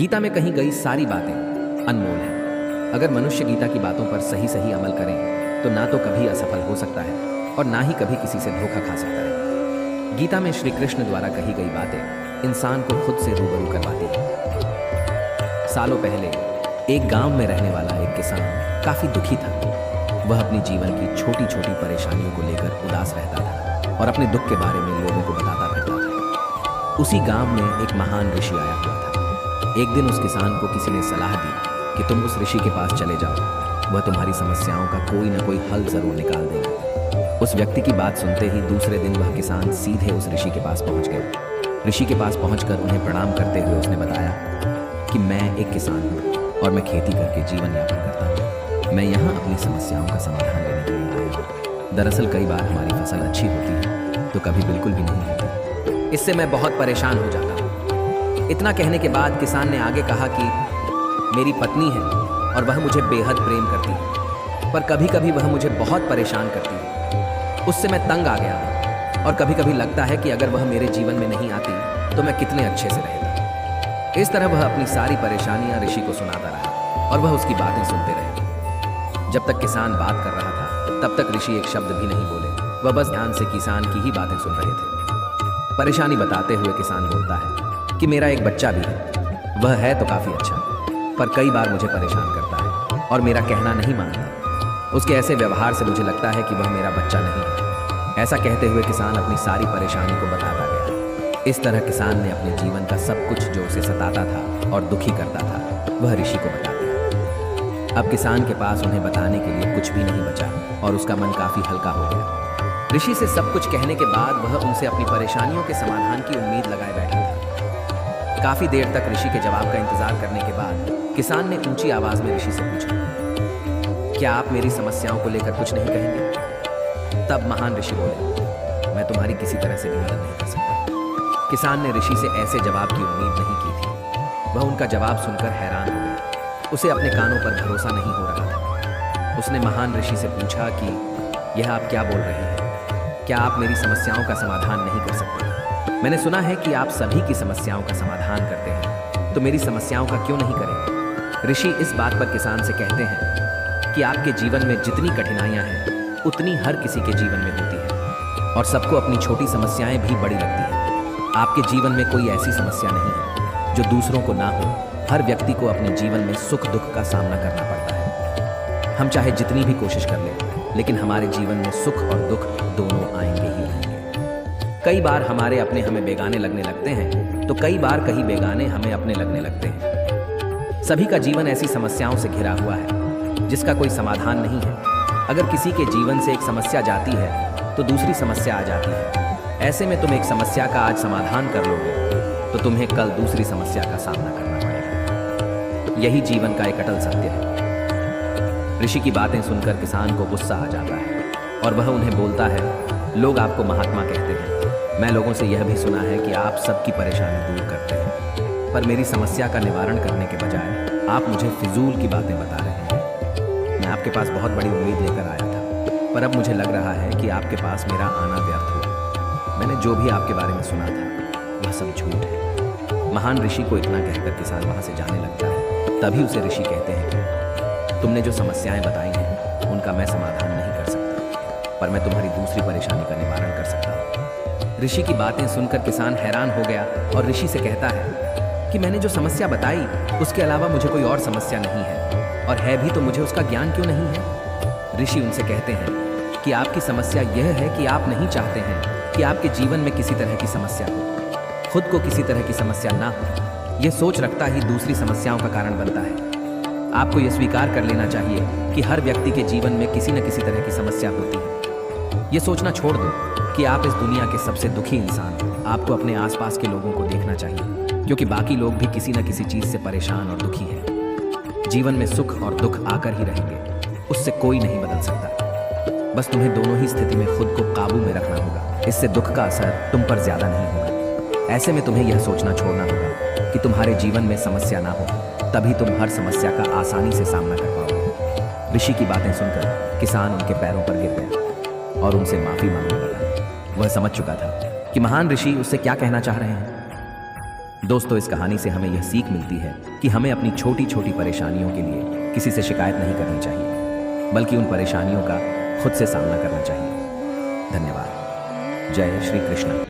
गीता में कही गई सारी बातें अनमोल हैं। अगर मनुष्य गीता की बातों पर सही सही अमल करें तो ना तो कभी असफल हो सकता है और ना ही कभी किसी से धोखा खा सकता है। गीता में श्री कृष्ण द्वारा कही गई बातें इंसान को खुद से रूबरू करवाती हैं। सालों पहले एक गांव में रहने वाला एक किसान काफी दुखी था। वह अपनी जीवन की छोटी छोटी परेशानियों को लेकर उदास रहता था और अपने दुख के बारे में लोगों को बताता फिरता था। उसी गांव में एक महान ऋषि आया हुआ था। एक दिन उस किसान को किसी ने सलाह दी कि तुम उस ऋषि के पास चले जाओ, वह तुम्हारी समस्याओं का कोई ना कोई हल जरूर निकाल देगा। उस व्यक्ति की बात सुनते ही दूसरे दिन वह किसान सीधे उस ऋषि के पास पहुंच गया। ऋषि के पास पहुंचकर उन्हें प्रणाम करते हुए उसने बताया कि मैं एक किसान हूँ और मैं खेती करके जीवन यापन करता हूँ। मैं यहाँ अपनी समस्याओं का समाधान लेने के लिए आया हूँ। दरअसल कई बार हमारी फसल अच्छी होती है तो कभी बिल्कुल भी नहीं होती। इससे मैं बहुत परेशान हो जाता हूँ। इतना कहने के बाद किसान ने आगे कहा कि मेरी पत्नी है और वह मुझे बेहद प्रेम करती है, पर कभी कभी वह मुझे बहुत परेशान करती है। उससे मैं तंग आ गया हूँ और कभी कभी लगता है कि अगर वह मेरे जीवन में नहीं आती तो मैं कितने अच्छे से रहता। इस तरह वह अपनी सारी परेशानियां ऋषि को सुनाता रहा और वह उसकी बातें सुनते रहे। जब तक किसान बात कर रहा था तब तक ऋषि एक शब्द भी नहीं बोले। वह बस ध्यान से किसान की ही बातें सुन रहे थे। परेशानी बताते हुए किसान बोलता है कि मेरा एक बच्चा भी है, वह है तो काफी अच्छा, पर कई बार मुझे परेशान करता है और मेरा कहना नहीं मानता। उसके ऐसे व्यवहार से मुझे लगता है कि वह मेरा बच्चा नहीं है। ऐसा कहते हुए किसान अपनी सारी परेशानी को बताता गया। इस तरह किसान ने अपने जीवन का सब कुछ जो उसे सताता था और दुखी करता था वह ऋषि को बता दिया। अब किसान के पास उन्हें बताने के लिए कुछ भी नहीं बचा और उसका मन काफी हल्का हो गया। ऋषि से सब कुछ कहने के बाद वह उनसे अपनी परेशानियों के समाधान की उम्मीद लगाए बैठा था। काफी देर तक ऋषि के जवाब का इंतजार करने के बाद किसान ने ऊंची आवाज में ऋषि से पूछा, क्या आप मेरी समस्याओं को लेकर कुछ नहीं कहेंगे? तब महान ऋषि बोले, मैं तुम्हारी किसी तरह से भी मदद नहीं कर सकता। किसान ने ऋषि से ऐसे जवाब की उम्मीद नहीं की थी। वह उनका जवाब सुनकर हैरान हो गया। उसे अपने कानों पर भरोसा नहीं हो रहा था। उसने महान ऋषि से पूछा कि यह आप क्या बोल रहे हैं? क्या आप मेरी समस्याओं का समाधान नहीं कर सकते? मैंने सुना है कि आप सभी की समस्याओं का समाधान करते हैं, तो मेरी समस्याओं का क्यों नहीं करेंगे? ऋषि इस बात पर किसान से कहते हैं कि आपके जीवन में जितनी कठिनाइयां हैं उतनी हर किसी के जीवन में होती है और सबको अपनी छोटी समस्याएं भी बड़ी लगती हैं। आपके जीवन में कोई ऐसी समस्या नहीं है जो दूसरों को ना हो। हर व्यक्ति को अपने जीवन में सुख दुख का सामना करना पड़ता है। हम चाहे जितनी भी कोशिश कर लें, लेकिन हमारे जीवन में सुख और दुख दोनों आएंगे ही आएंगे। कई बार हमारे अपने हमें बेगाने लगने लगते हैं तो कई बार कहीं बेगाने हमें अपने लगने लगते हैं। सभी का जीवन ऐसी समस्याओं से घिरा हुआ है जिसका कोई समाधान नहीं है। अगर किसी के जीवन से एक समस्या जाती है तो दूसरी समस्या आ जाती है। ऐसे में तुम एक समस्या का आज समाधान कर लोगे तो तुम्हें कल दूसरी समस्या का सामना करना पड़ेगा। यही जीवन का एक अटल सत्य है। ऋषि की बातें सुनकर किसान को गुस्सा आ जाता है और वह उन्हें बोलता है, लोग आपको महात्मा कहते हैं। मैं लोगों से यह भी सुना है कि आप सबकी परेशानी दूर करते हैं, पर मेरी समस्या का निवारण करने के बजाय आप मुझे फिजूल की बातें बता रहे हैं। मैं आपके पास बहुत बड़ी उम्मीद लेकर आया था, पर अब मुझे लग रहा है कि आपके पास मेरा आना व्यर्थ हुआ। मैंने जो भी आपके बारे में सुना था वह सब झूठ है। महान ऋषि को इतना कहकर किसान वहां से जाने लगता है। तभी उसे ऋषि कहते हैं कि तुमने जो समस्याएं बताई हैं उनका मैं समाधान नहीं कर सकता, पर मैं तुम्हारी दूसरी परेशानी का निवारण कर सकता हूँ। ऋषि की बातें सुनकर किसान हैरान हो गया और ऋषि से कहता है कि मैंने जो समस्या बताई उसके अलावा मुझे कोई और समस्या नहीं है, और है भी तो मुझे उसका ज्ञान क्यों नहीं है? ऋषि उनसे कहते हैं कि आपकी समस्या यह है कि आप नहीं चाहते हैं कि आपके जीवन में किसी तरह की समस्या हो। खुद को किसी तरह की समस्या ना हो, यह सोच रखता ही दूसरी समस्याओं का कारण बनता है। आपको यह स्वीकार कर लेना चाहिए कि हर व्यक्ति के जीवन में किसी न किसी तरह की समस्या होती है। ये सोचना छोड़ दो कि आप इस दुनिया के सबसे दुखी इंसान हो। आपको अपने आसपास के लोगों को देखना चाहिए, क्योंकि बाकी लोग भी किसी न किसी चीज से परेशान और दुखी हैं। जीवन में सुख और दुख आकर ही रहेंगे, उससे कोई नहीं बदल सकता। बस तुम्हें दोनों ही स्थिति में खुद को काबू में रखना होगा। इससे दुख का असर तुम पर ज्यादा नहीं होगा। ऐसे में तुम्हें यह सोचना छोड़ना होगा कि तुम्हारे जीवन में समस्या ना हो, तभी तुम हर समस्या का आसानी से सामना कर पाओगे। ऋषि की बातें सुनकर किसान उनके पैरों पर गिर गया और उनसे माफी मांगने लगा। वह समझ चुका था कि महान ऋषि उससे क्या कहना चाह रहे हैं। दोस्तों, इस कहानी से हमें यह सीख मिलती है कि हमें अपनी छोटी छोटी परेशानियों के लिए किसी से शिकायत नहीं करनी चाहिए, बल्कि उन परेशानियों का खुद से सामना करना चाहिए। धन्यवाद। जय श्री कृष्ण।